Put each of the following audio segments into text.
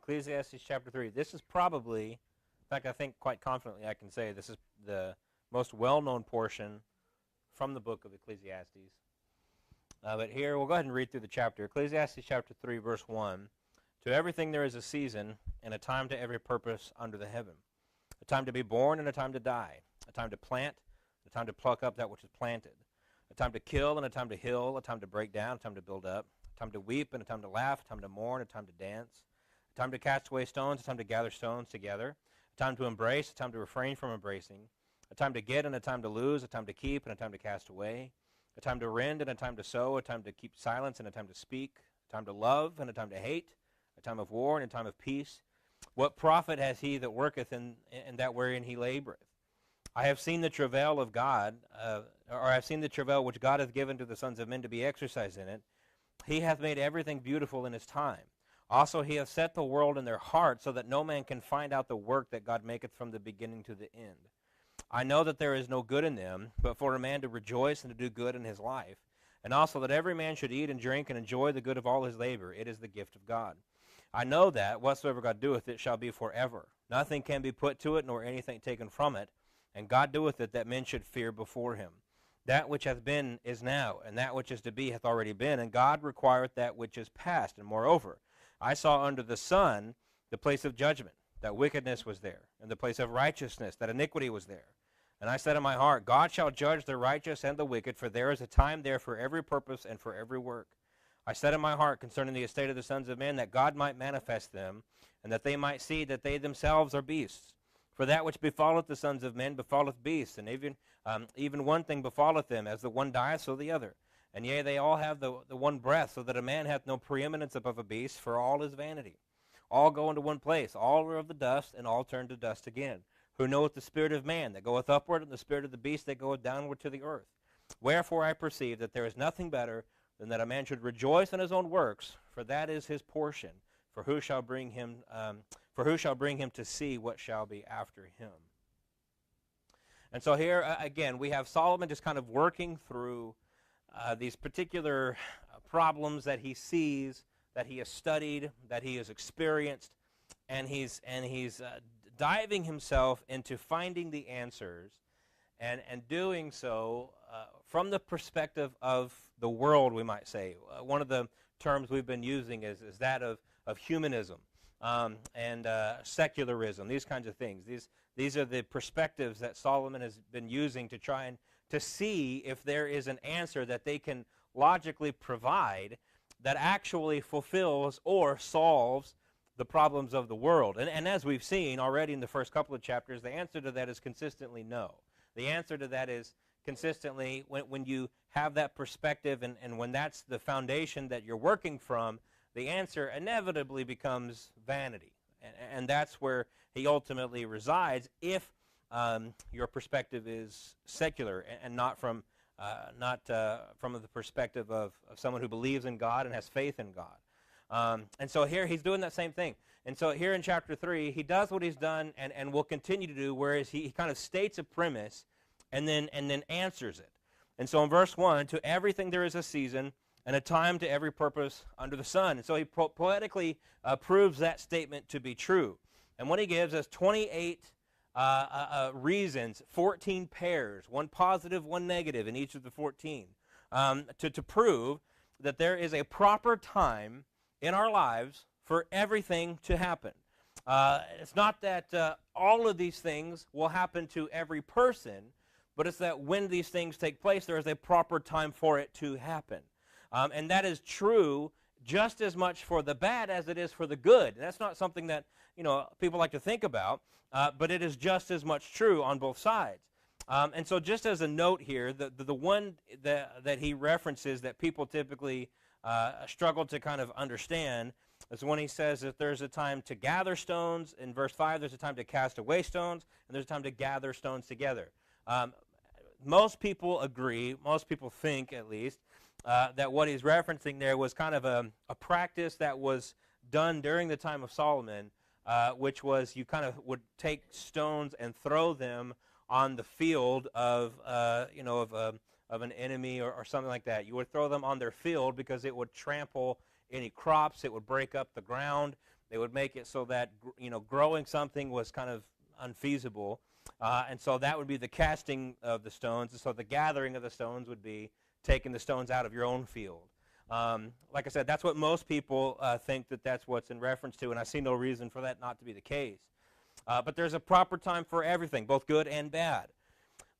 Ecclesiastes chapter 3. This is probably, in fact, I think quite confidently I can say this is the most well-known portion from the book of Ecclesiastes. But here, we'll go ahead and read through the chapter. Ecclesiastes chapter 3, verse 1. To everything there is a season, and a time to every purpose under the heaven. A time to be born and a time to die. A time to plant, a time to pluck up that which is planted. A time to kill and a time to heal. A time to break down, a time to build up. A time to weep and a time to laugh. A time to mourn, a time to dance. A time to cast away stones, a time to gather stones together. A time to embrace, a time to refrain from embracing. A time to get and a time to lose. A time to keep and a time to cast away. A time to rend and a time to sow. A time to keep silence and a time to speak. A time to love and a time to hate. A time of war and a time of peace. What profit has he that worketh in that wherein he laboreth? I have seen the travail of God, or I have seen the travail which God hath given to the sons of men to be exercised in it. He hath made everything beautiful in his time. Also he hath set the world in their heart, so that no man can find out the work that God maketh from the beginning to the end. I know that there is no good in them, but for a man to rejoice and to do good in his life, and also that every man should eat and drink and enjoy the good of all his labor. It is the gift of God. I know that whatsoever God doeth, it shall be forever. Nothing can be put to it, nor anything taken from it. And God doeth it, that men should fear before him. That which hath been is now, and that which is to be hath already been. And God requireth that which is past. And moreover, I saw under the sun the place of judgment, that wickedness was there, and the place of righteousness, that iniquity was there. And I said in my heart, God shall judge the righteous and the wicked, for there is a time there for every purpose and for every work. I said in my heart concerning the estate of the sons of men, that God might manifest them, and that they might see that they themselves are beasts. For that which befalleth the sons of men befalleth beasts, and even one thing befalleth them, as the one dieth, so the other. And yea, they all have the one breath, so that a man hath no preeminence above a beast, for all is vanity. All go into one place, all are of the dust, and all turn to dust again. Who knoweth the spirit of man that goeth upward, and the spirit of the beast that goeth downward to the earth? Wherefore I perceive that there is nothing better than that a man should rejoice in his own works, for that is his portion. For who shall bring him to see what shall be after him? And so here again we have Solomon just kind of working through these particular problems that he sees, that he has studied, that he has experienced, and he's diving himself into finding the answers, and doing so from the perspective of the world, we might say. One of the terms we've been using is that of humanism and secularism, these kinds of things. These are the perspectives that Solomon has been using to try and to see if there is an answer that they can logically provide that actually fulfills or solves the problems of the world. And as we've seen already in the first couple of chapters, the answer to that is consistently no. The answer to that is consistently, when you have that perspective and when that's the foundation that you're working from, the answer inevitably becomes vanity. And that's where he ultimately resides if your perspective is secular and not from the perspective of someone who believes in God and has faith in God. And so here he's doing that same thing. And so here in chapter 3, he does what he's done and will continue to do, whereas he kind of states a premise and then answers it. And so in verse 1, to everything there is a season and a time to every purpose under the sun. And so he poetically proves that statement to be true. And what he gives us 28 reasons, 14 pairs, one positive, one negative in each of the 14, to prove that there is a proper time in our lives for everything to happen. It's not that all of these things will happen to every person, but it's that when these things take place, there is a proper time for it to happen. And that is true just as much for the bad as it is for the good. And that's not something that people like to think about, but it is just as much true on both sides. And so just as a note here, the one that he references that people typically struggle to kind of understand is when he says that there's a time to gather stones. In verse 5, there's a time to cast away stones, and there's a time to gather stones together. Most people agree, most people think at least, that what he's referencing there was kind of a practice that was done during the time of Solomon, which was you kind of would take stones and throw them on the field of an enemy or something like that. You would throw them on their field because it would trample any crops, it would break up the ground, They would make it so that, growing something was kind of unfeasible. And so that would be the casting of the stones. And so the gathering of the stones would be taking the stones out of your own field. Like I said, that's what most people think that's what's in reference to, and I see no reason for that not to be the case. But there's a proper time for everything, both good and bad.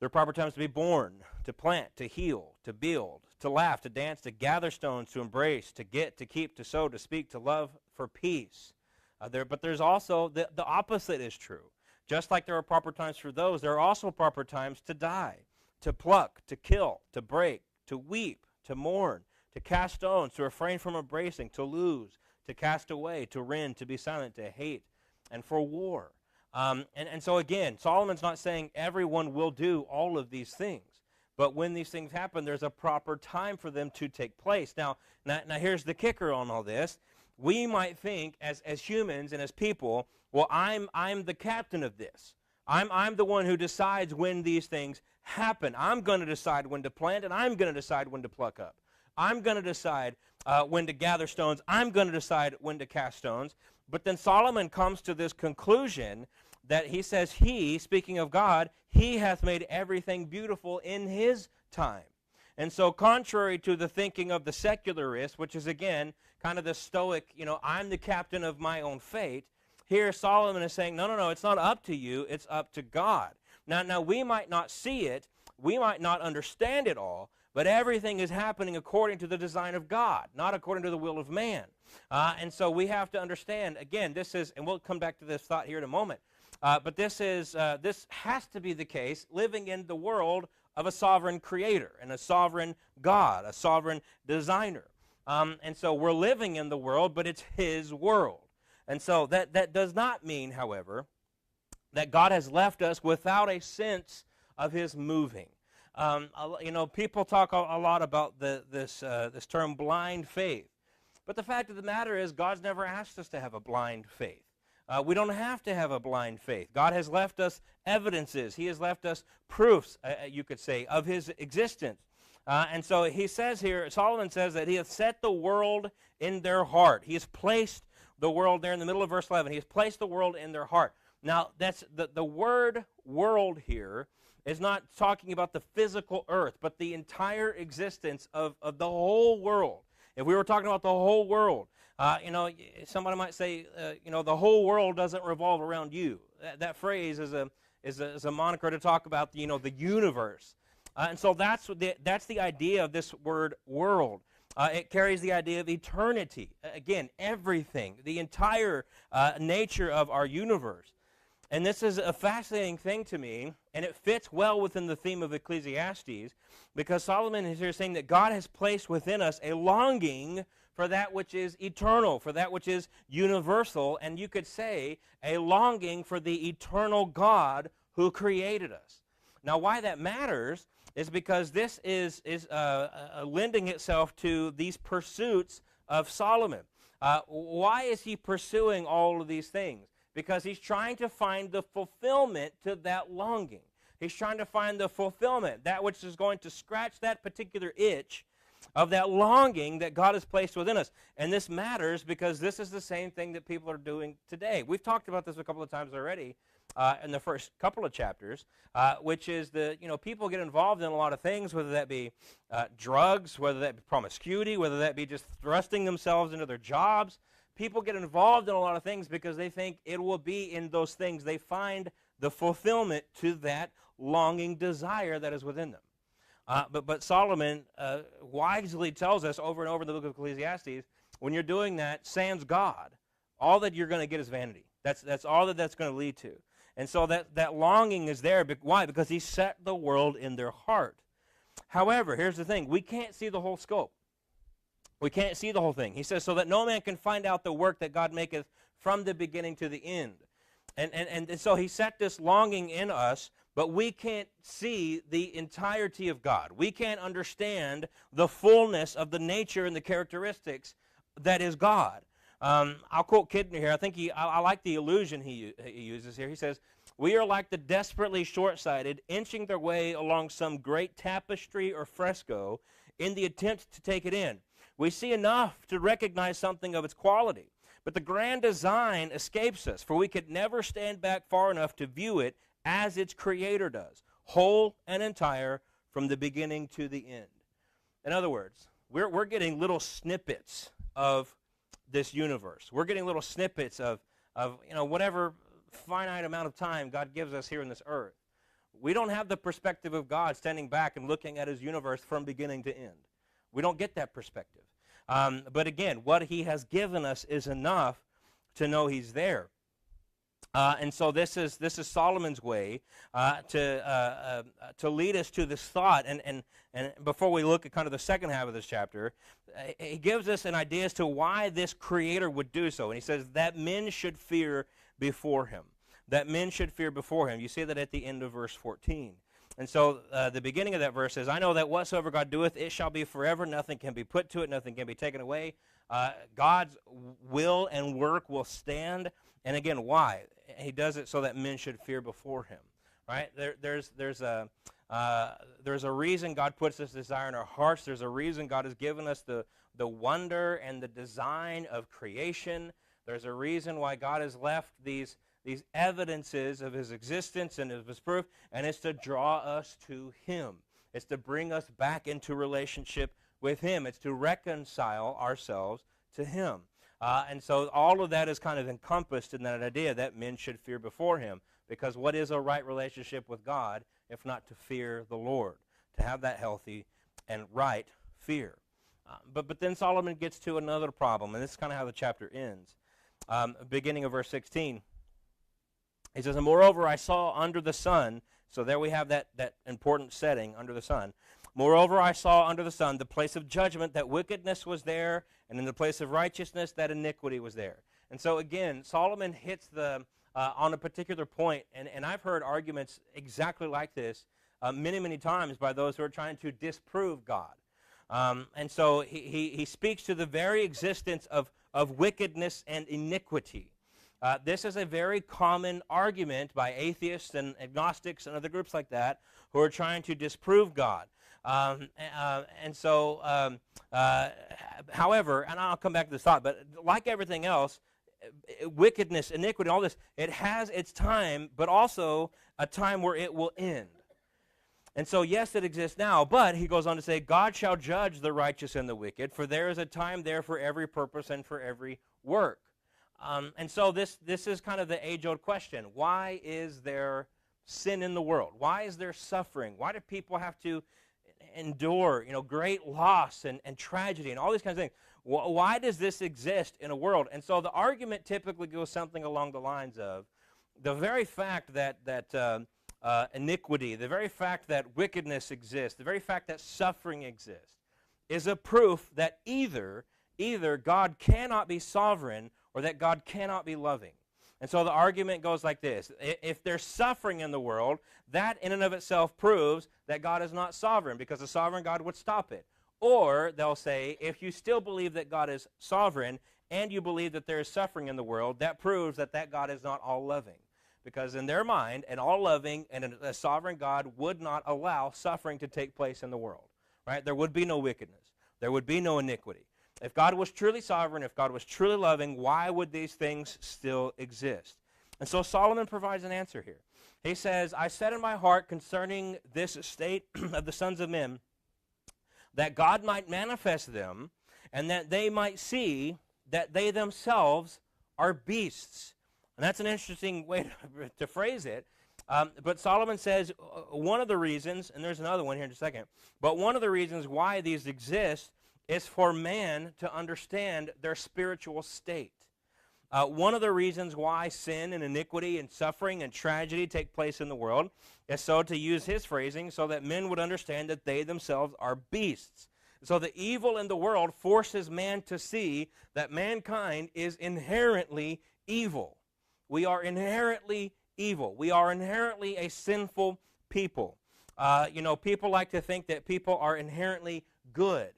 There are proper times to be born, to plant, to heal, to build, to laugh, to dance, to gather stones, to embrace, to get, to keep, to sow, to speak, to love, for peace. But there's also the opposite is true. Just like there are proper times for those, there are also proper times to die, to pluck, to kill, to break, to weep, to mourn, to cast stones, to refrain from embracing, to lose, to cast away, to rend, to be silent, to hate, and for war. And so again, Solomon's not saying everyone will do all of these things. But when these things happen, there's a proper time for them to take place. Now here's the kicker on all this. We might think as humans and as people, well, I'm the captain of this. I'm the one who decides when these things happen. I'm going to decide when to plant, and I'm going to decide when to pluck up. I'm going to decide when to gather stones. I'm going to decide when to cast stones. But then Solomon comes to this conclusion that he says speaking of God, he hath made everything beautiful in his time. And so contrary to the thinking of the secularist, which is again kind of the stoic, I'm the captain of my own fate, here Solomon is saying, no, it's not up to you, it's up to God. Now we might not see it, we might not understand it all, but everything is happening according to the design of God, not according to the will of man. And so we have to understand, again, this is, and we'll come back to this thought here in a moment, but this has to be the case, living in the world of a sovereign creator and a sovereign God, a sovereign designer. And so we're living in the world, but it's his world. And so that does not mean, however, that God has left us without a sense of his moving. People talk a lot about this term blind faith. But the fact of the matter is God's never asked us to have a blind faith. We don't have to have a blind faith. God has left us evidences. He has left us proofs, you could say, of his existence. And so he says here, Solomon says that he hath set the world in their heart. He has placed the world there in the middle of verse 11. He has placed the world in their heart. Now, that's the word world here is not talking about the physical earth, but the entire existence of the whole world. If we were talking about the whole world, somebody might say, the whole world doesn't revolve around you. That phrase is a moniker to talk about, the universe. And so that's the idea of this word world. It carries the idea of eternity. Again, everything, the entire nature of our universe. And this is a fascinating thing to me, and it fits well within the theme of Ecclesiastes, because Solomon is here saying that God has placed within us a longing for that which is eternal, for that which is universal, and you could say a longing for the eternal God who created us. Now, why that matters is because this is lending itself to these pursuits of Solomon. Why is he pursuing all of these things? Because he's trying to find the fulfillment to that longing. He's trying to find the fulfillment, that which is going to scratch that particular itch of that longing that God has placed within us. And this matters because this is the same thing that people are doing today. We've talked about this a couple of times already in the first couple of chapters, which is people get involved in a lot of things, whether that be drugs, whether that be promiscuity, whether that be just thrusting themselves into their jobs. People get involved in a lot of things because they think it will be in those things they find the fulfillment to that longing desire that is within them. But Solomon wisely tells us over and over in the book of Ecclesiastes, when you're doing that, sans God, all that you're going to get is vanity. That's all that's going to lead to. And so that longing is there. Why? Because he set the world in their heart. However, here's the thing. We can't see the whole scope. We can't see the whole thing. He says, so that no man can find out the work that God maketh from the beginning to the end. And so he set this longing in us, but we can't see the entirety of God. We can't understand the fullness of the nature and the characteristics that is God. I'll quote Kidner here. I think I like the illusion he uses here. He says, we are like the desperately short-sighted, inching their way along some great tapestry or fresco in the attempt to take it in. We see enough to recognize something of its quality, But the grand design escapes us, for we could never stand back far enough to view it as its creator does, whole and entire from the beginning to the end. In other words, we're getting little snippets of this universe. We're getting little snippets of whatever finite amount of time God gives us here in this earth. We don't have the perspective of God standing back and looking at his universe from beginning to end. We don't get that perspective. But again, what he has given us is enough to know he's there. And so this is Solomon's way to lead us to this thought. And before we look at kind of the second half of this chapter, he gives us an idea as to why this creator would do so. And he says that men should fear before him. That men should fear before him. You see that at the end of verse 14. And so the beginning of that verse says, I know that whatsoever God doeth, it shall be forever. Nothing can be put to it. Nothing can be taken away. God's will and work will stand. And again, why? He does it so that men should fear before him. Right? There's a reason God puts this desire in our hearts. There's a reason God has given us the wonder and the design of creation. There's a reason why God has left these evidences of his existence and of his proof, and it's to draw us to him. It's to bring us back into relationship with him. It's to reconcile ourselves to him. And so all of that is kind of encompassed in that idea that men should fear before him, because what is a right relationship with God if not to fear the Lord, to have that healthy and right fear? But then Solomon gets to another problem, and this is kind of how the chapter ends. Beginning of verse 16, he says, and moreover I saw under the sun, so there we have that important setting, under the sun. Moreover I saw under the sun the place of judgment, that wickedness was there, and in the place of righteousness that iniquity was there. And so again, Solomon hits on a particular point, and I've heard arguments exactly like this many, many times by those who are trying to disprove God. And so he speaks to the very existence of wickedness and iniquity. This is a very common argument by atheists and agnostics and other groups like that who are trying to disprove God. However, and I'll come back to this thought, but like everything else, wickedness, iniquity, all this, it has its time, but also a time where it will end. And so, yes, it exists now, but he goes on to say, God shall judge the righteous and the wicked, for there is a time there for every purpose and for every work. And so this is kind of the age-old question. Why is there sin in the world? Why is there suffering? Why do people have to endure, great loss and tragedy and all these kinds of things? Why does this exist in a world? And so the argument typically goes something along the lines of the very fact that iniquity, the very fact that wickedness exists, the very fact that suffering exists, is a proof that either God cannot be sovereign or that God cannot be loving. And so the argument goes like this. If there's suffering in the world, that in and of itself proves that God is not sovereign, because a sovereign God would stop it. Or they'll say, if you still believe that God is sovereign and you believe that there is suffering in the world, that proves that God is not all-loving. Because in their mind, an all-loving and a sovereign God would not allow suffering to take place in the world. Right? There would be no wickedness. There would be no iniquity. If God was truly sovereign, if God was truly loving, why would these things still exist? And so Solomon provides an answer here. He says, I said in my heart concerning this state of the sons of men, that God might manifest them, and that they might see that they themselves are beasts. And that's an interesting way to phrase it. But Solomon says one of the reasons, and there's another one here in just a second, but one of the reasons why these exist is for man to understand their spiritual state. One of the reasons why sin and iniquity and suffering and tragedy take place in the world is so, to use his phrasing, so that men would understand that they themselves are beasts. So the evil in the world forces man to see that mankind is inherently evil. We are inherently evil. We are inherently a sinful people. People like to think that people are inherently good.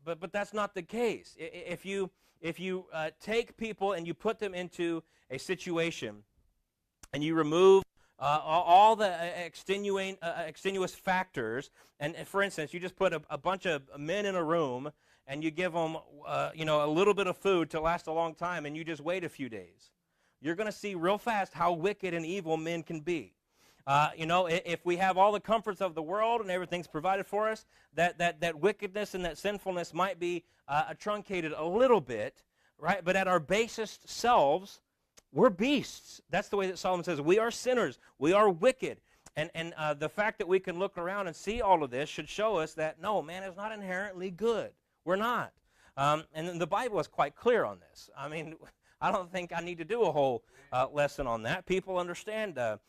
But that's not the case. If you take people and you put them into a situation and you remove all the extenuous factors, and for instance, you just put a bunch of men in a room and you give them, a little bit of food to last a long time, and you just wait a few days, you're going to see real fast how wicked and evil men can be. If we have all the comforts of the world and everything's provided for us, that wickedness and that sinfulness might be truncated a little bit, right? But at our basest selves, we're beasts. That's the way that Solomon says. We are sinners. We are wicked. And the fact that we can look around and see all of this should show us that, no, man is not inherently good. We're not. And the Bible is quite clear on this. I mean, I don't think I need to do a whole lesson on that. People understand that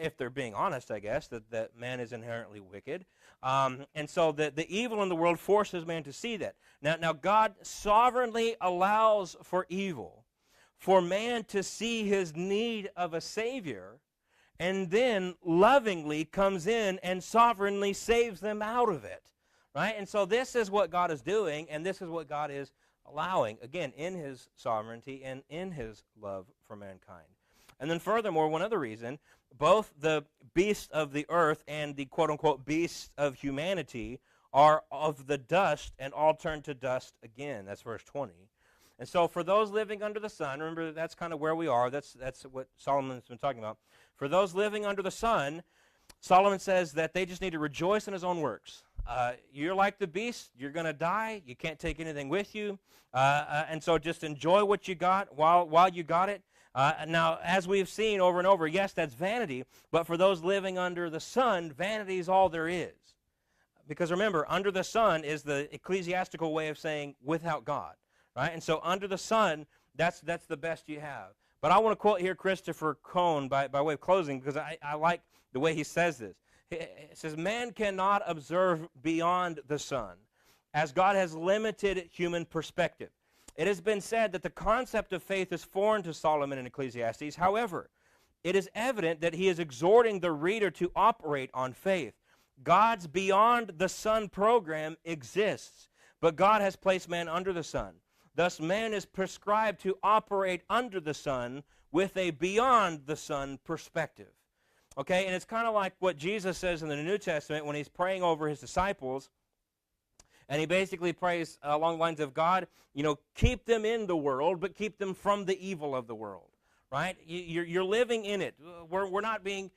if they're being honest, I guess, that man is inherently wicked. And so the evil in the world forces man to see that. Now God sovereignly allows for evil, for man to see his need of a Savior, and then lovingly comes in and sovereignly saves them out of it. Right? And so this is what God is doing, and this is what God is allowing, again, in his sovereignty and in his love for mankind. And then furthermore, one other reason, both the beasts of the earth and the quote-unquote beasts of humanity are of the dust, and all turn to dust again. That's verse 20. And so for those living under the sun, remember that's kind of where we are. That's what Solomon's been talking about. For those living under the sun, Solomon says that they just need to rejoice in his own works. You're like the beast. You're going to die. You can't take anything with you. And so just enjoy what you got while you got it. Now, as we've seen over and over, yes, that's vanity. But for those living under the sun, vanity is all there is. Because remember, under the sun is the ecclesiastical way of saying without God. Right? And so under the sun, that's the best you have. But I want to quote here Christopher Cone by way of closing, because I like the way he says this. It says, man cannot observe beyond the sun, as God has limited human perspective. It has been said that the concept of faith is foreign to Solomon in Ecclesiastes. However, it is evident that he is exhorting the reader to operate on faith. God's beyond the sun program exists, but God has placed man under the sun. Thus, man is prescribed to operate under the sun with a beyond the sun perspective. Okay, and it's kind of like what Jesus says in the New Testament when he's praying over his disciples, and he basically prays along the lines of, God, keep them in the world, but keep them from the evil of the world, right? You're living in it. We're not being,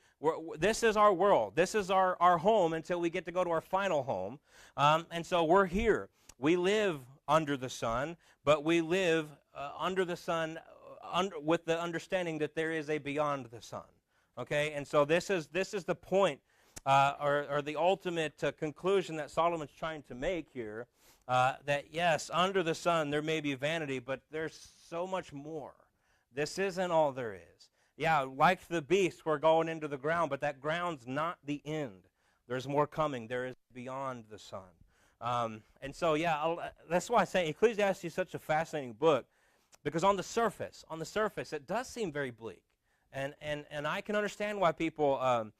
this is our world. This is our home until we get to go to our final home, and so we're here. We live under the sun, but we live under the sun with the understanding that there is a beyond the sun. Okay, and so this is the point, or the ultimate conclusion that Solomon's trying to make here, that yes, under the sun there may be vanity, but there's so much more. This isn't all there is. Yeah, like the beast, we're going into the ground, but that ground's not the end. There's more coming. There is beyond the sun. And so, yeah, that's why I say Ecclesiastes is such a fascinating book, because on the surface, it does seem very bleak. And I can understand why people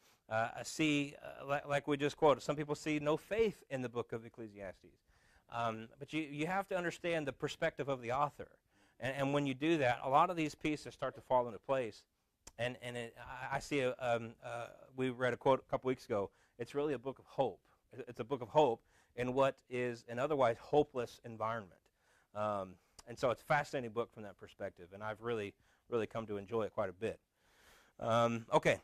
see, like we just quoted, some people see no faith in the book of Ecclesiastes. But you have to understand the perspective of the author. And when you do that, a lot of these pieces start to fall into place. And I see, we read a quote a couple weeks ago, it's really a book of hope. It's a book of hope in what is an otherwise hopeless environment. And so it's a fascinating book from that perspective, and I've really come to enjoy it quite a bit. Okay,